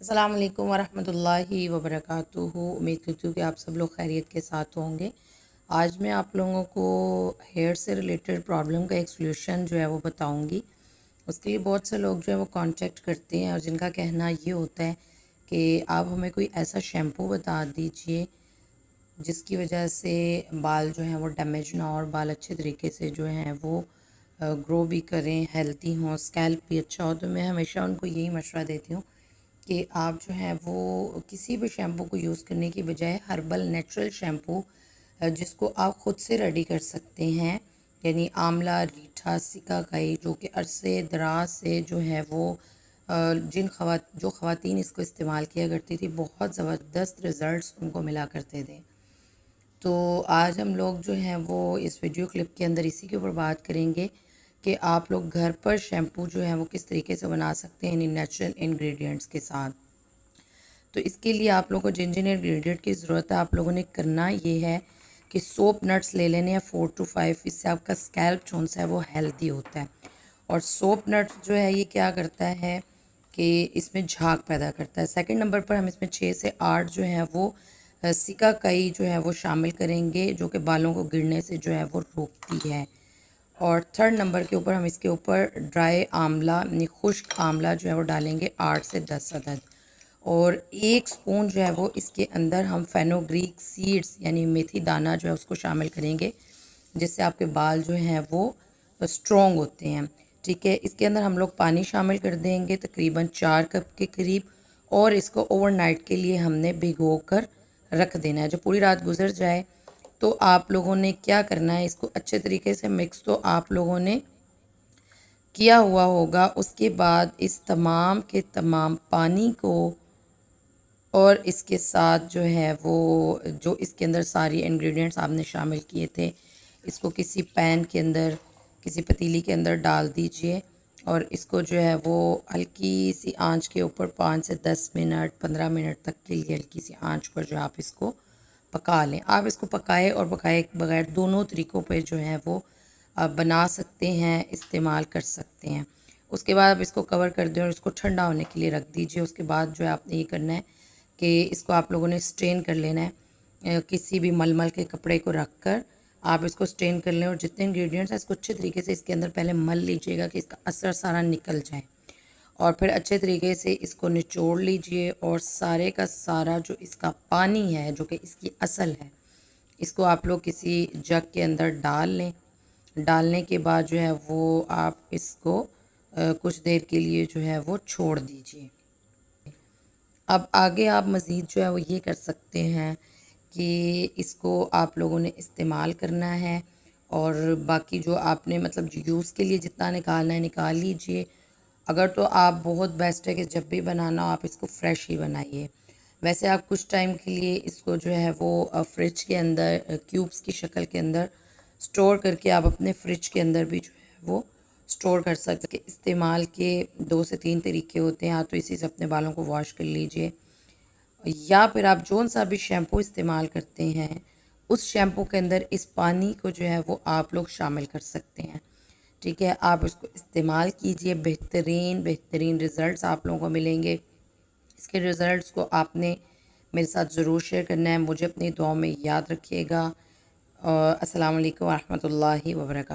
अस्सलाम वालेकुम वरहमतुल्लाहि वबरकातुहू। उम्मीद करती हूँ कि आप सब लोग खैरियत के साथ होंगे। आज मैं आप लोगों को हेयर से रिलेटेड प्रॉब्लम का एक सलूशन जो है वो बताऊँगी। उसके लिए बहुत से लोग जो है वो कांटेक्ट करते हैं और जिनका कहना ये होता है कि आप हमें कोई ऐसा शैम्पू बता दीजिए जिसकी वजह से बाल जो हैं वो डैमेज ना हो और बाल अच्छे तरीके से जो हैं वो ग्रो भी करें, हेल्दी हों, स्कैल्प भी अच्छा हो। तो मैं हमेशा उनको यही मशवरा देती हूँ कि आप जो है वो किसी भी शैम्पू को यूज़ करने की बजाय हर्बल नेचुरल शैम्पू जिसको आप ख़ुद से रेडी कर सकते हैं, यानी आंवला, रीठा, सिकाकाई, जो कि अरसे दराज से जो है वो जो ख़वातीन इसको इस्तेमाल किया करती थी, बहुत ज़बरदस्त रिज़ल्ट्स उनको मिला करते थे। तो आज हम लोग जो हैं वो इस वीडियो क्लिप के अंदर इसी के ऊपर बात करेंगे कि आप लोग घर पर शैम्पू जो है वो किस तरीके से बना सकते हैं इन नेचुरल इंग्रेडिएंट्स के साथ। तो इसके लिए आप लोगों को जिन जिन इंग्रेडिएंट की ज़रूरत है, आप लोगों ने करना ये है कि सोप नट्स ले लेने हैं 4 to 5। इससे आपका स्कैल्प जो है वो हेल्दी होता है। और सोप नट्स जो है ये क्या करता है कि इसमें झाग पैदा करता है। सेकंड नंबर पर हम इसमें 6 से 8 जो है वो सिकाकाई जो है वो शामिल करेंगे, जो कि बालों को गिरने से जो है वो रोकती है। और थर्ड नंबर के ऊपर हम इसके ऊपर ड्राई आंवला यानी खुश्क आंवला जो है वो डालेंगे 8 से 10 अदद। और 1 स्पून जो है वो इसके अंदर हम फेनोग्रीक सीड्स यानी मेथी दाना जो है उसको शामिल करेंगे, जिससे आपके बाल जो हैं वो स्ट्रॉन्ग होते हैं। ठीक है, इसके अंदर हम लोग पानी शामिल कर देंगे तकरीबन 4 कप के करीब, और इसको ओवरनाइट के लिए हमने भिगो कर रख देना है। जब पूरी रात गुजर जाए तो आप लोगों ने क्या करना है, इसको अच्छे तरीके से मिक्स तो आप लोगों ने किया हुआ होगा। उसके बाद इस तमाम के तमाम पानी को और इसके साथ जो है वो जो इसके अंदर सारी इंग्रेडिएंट्स आपने शामिल किए थे, इसको किसी पैन के अंदर, किसी पतीली के अंदर डाल दीजिए और इसको जो है वो हल्की सी आंच के ऊपर 5 से 10 मिनट 15 मिनट तक के लिए हल्की सी आंच पर जो आप इसको पका लें। आप इसको पकाए और पकाए के बगैर दोनों तरीक़ों पे जो है वो आप बना सकते हैं, इस्तेमाल कर सकते हैं। उसके बाद आप इसको कवर कर दें और इसको ठंडा होने के लिए रख दीजिए। उसके बाद जो है आपने ये करना है कि इसको आप लोगों ने स्ट्रेन कर लेना है। किसी भी मलमल के कपड़े को रख कर आप इसको स्ट्रेन कर लें और जितने इंग्रेडिएंट्स हैं इसको अच्छे तरीके से इसके अंदर पहले मल लीजिएगा कि इसका असर सारा निकल जाए। और फिर अच्छे तरीके से इसको निचोड़ लीजिए और सारे का सारा जो इसका पानी है, जो कि इसकी असल है, इसको आप लोग किसी जग के अंदर डाल लें। डालने के बाद जो है वो आप इसको कुछ देर के लिए जो है वो छोड़ दीजिए। अब आगे आप मज़ीद जो है वो ये कर सकते हैं कि इसको आप लोगों ने इस्तेमाल करना है और बाकी जो आपने मतलब जो यूज़ के लिए जितना निकालना है निकाल लीजिए। अगर तो आप बहुत बेस्ट है कि जब भी बनाना हो आप इसको फ्रेश ही बनाइए। वैसे आप कुछ टाइम के लिए इसको जो है वो फ्रिज के अंदर क्यूब्स की शक्ल के अंदर स्टोर करके आप अपने फ्रिज के अंदर भी जो है वो स्टोर कर सकते हैं। इस्तेमाल के 2 से 3 तरीके होते हैं। या तो इसी से अपने बालों को वॉश कर लीजिए, या फिर आप जौन सा भी शैम्पू इस्तेमाल करते हैं उस शैम्पू के अंदर इस पानी को जो है वो आप लोग शामिल कर सकते हैं। ठीक है, आप इसको इस्तेमाल कीजिए, बेहतरीन बेहतरीन रिज़ल्ट्स आप लोगों को मिलेंगे। इसके रिज़ल्ट्स को आपने मेरे साथ ज़रूर शेयर करना है। मुझे अपनी दुआओं में याद रखिएगा। अस्सलाम वालेकुम रहमतुल्लाहि व बरकातहू।